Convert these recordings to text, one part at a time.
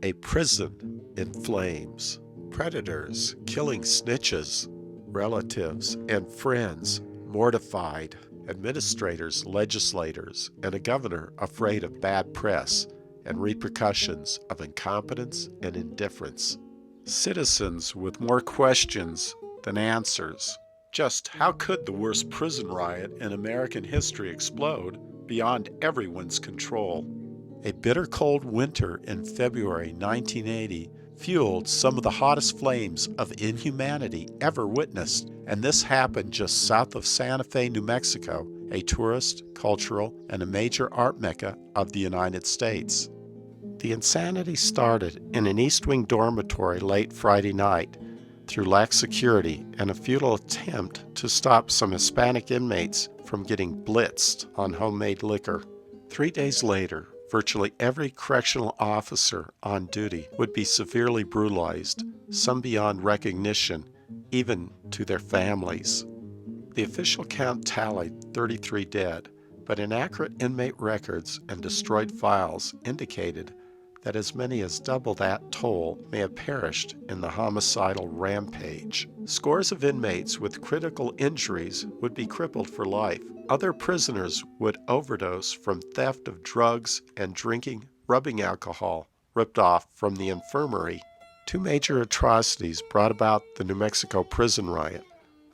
A prison in flames. Predators killing snitches. Relatives and friends mortified. Administrators, legislators, and a governor afraid of bad press and repercussions of incompetence and indifference. Citizens with more questions than answers. Just how could the worst prison riot in American history explode beyond everyone's control? A bitter cold winter in February 1980 fueled some of the hottest flames of inhumanity ever witnessed, and this happened just south of Santa Fe, New Mexico, a tourist, cultural, and a major art mecca of the United States. The insanity started in an East Wing dormitory late Friday night through lax security and a futile attempt to stop some Hispanic inmates from getting blitzed on homemade liquor. 3 days later, virtually every correctional officer on duty would be severely brutalized, some beyond recognition, even to their families. The official count tallied 33 dead, but inaccurate inmate records and destroyed files indicated that as many as double that toll may have perished in the homicidal rampage. Scores of inmates with critical injuries would be crippled for life. Other prisoners would overdose from theft of drugs and drinking rubbing alcohol ripped off from the infirmary. 2 major atrocities brought about the New Mexico prison riot: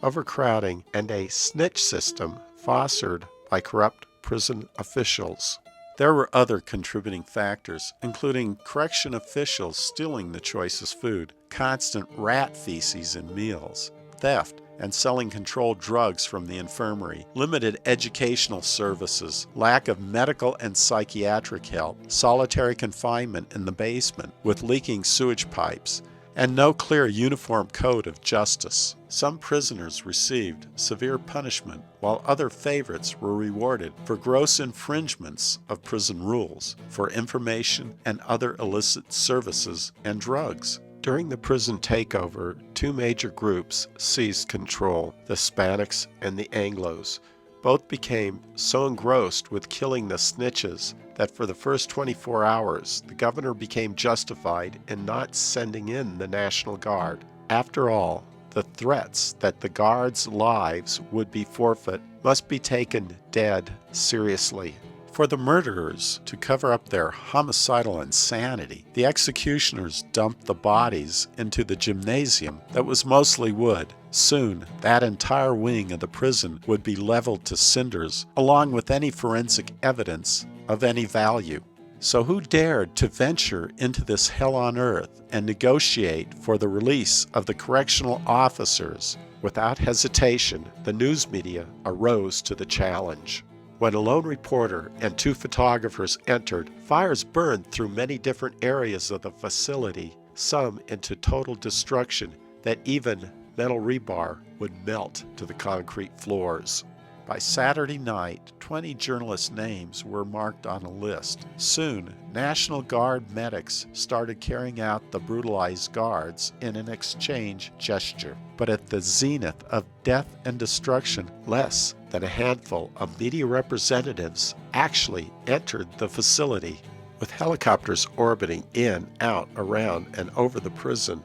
overcrowding and a snitch system fostered by corrupt prison officials. There were other contributing factors, including correction officials stealing the choicest food, constant rat feces in meals, theft, and selling controlled drugs from the infirmary, limited educational services, lack of medical and psychiatric help, solitary confinement in the basement with leaking sewage pipes, and no clear uniform code of justice. Some prisoners received severe punishment, while other favorites were rewarded for gross infringements of prison rules, for information and other illicit services and drugs. During the prison takeover, 2 major groups seized control, the Hispanics and the Anglos. Both became so engrossed with killing the snitches that for the first 24 hours, the governor became justified in not sending in the National Guard. After all, the threats that the Guards' lives would be forfeit must be taken dead seriously. For the murderers to cover up their homicidal insanity, the executioners dumped the bodies into the gymnasium that was mostly wood. Soon, that entire wing of the prison would be leveled to cinders, along with any forensic evidence of any value. So who dared to venture into this hell on earth and negotiate for the release of the correctional officers? Without hesitation, the news media arose to the challenge. When a lone reporter and 2 photographers entered, fires burned through many different areas of the facility, some into total destruction that even metal rebar would melt to the concrete floors. By Saturday night, 20 journalists' names were marked on a list. Soon, National Guard medics started carrying out the brutalized guards in an exchange gesture. But at the zenith of death and destruction, less than a handful of media representatives actually entered the facility. With helicopters orbiting in, out, around, and over the prison,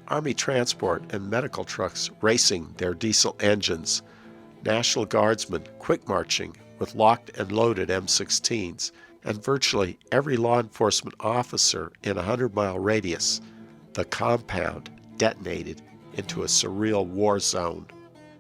Army transport and medical trucks racing their diesel engines, National Guardsmen quick marching with locked and loaded M16s, and virtually every law enforcement officer in a 100-mile radius, the compound detonated into a surreal war zone.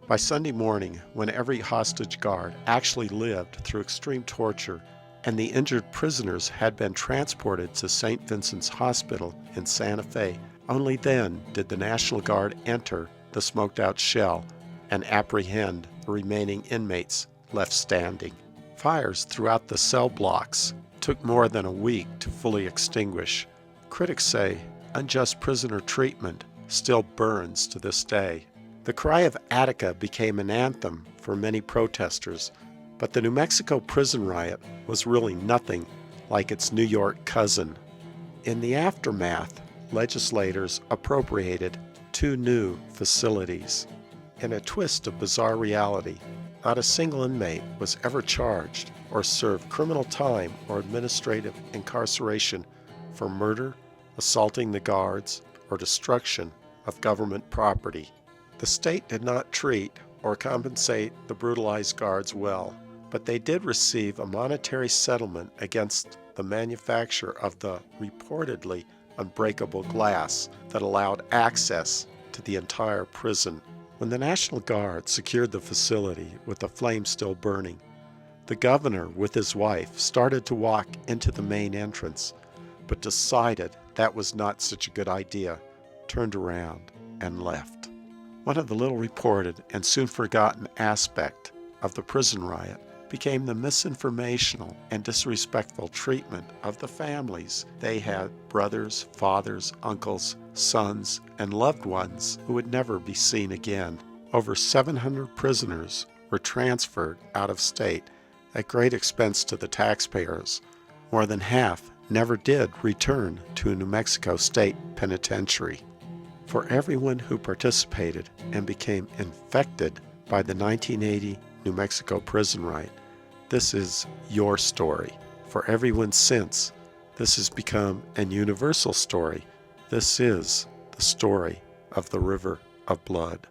By Sunday morning, when every hostage guard actually lived through extreme torture and the injured prisoners had been transported to St. Vincent's Hospital in Santa Fe, only then did the National Guard enter the smoked-out shell and apprehend the remaining inmates left standing. Fires throughout the cell blocks took more than a week to fully extinguish. Critics say unjust prisoner treatment still burns to this day. The cry of Attica became an anthem for many protesters, but the New Mexico prison riot was really nothing like its New York cousin. In the aftermath, legislators appropriated 2 new facilities. In a twist of bizarre reality, not a single inmate was ever charged or served criminal time or administrative incarceration for murder assaulting the guards, or destruction of government property. The state did not treat or compensate the brutalized guards well, but they did receive a monetary settlement against the manufacture of the reportedly unbreakable glass that allowed access to the entire prison. When the National Guard secured the facility with the flames still burning, the governor with his wife started to walk into the main entrance, but decided that was not such a good idea, turned around, and left. One of the little reported and soon forgotten aspect of the prison riot became the misinformational and disrespectful treatment of the families. They had brothers, fathers, uncles, sons, and loved ones who would never be seen again. Over 700 prisoners were transferred out of state at great expense to the taxpayers. More than half never did return to a New Mexico State Penitentiary. For everyone who participated and became infected by the 1980 New Mexico prison riot, this is your story. For everyone since, this has become an universal story. This is the story of the River of Blood.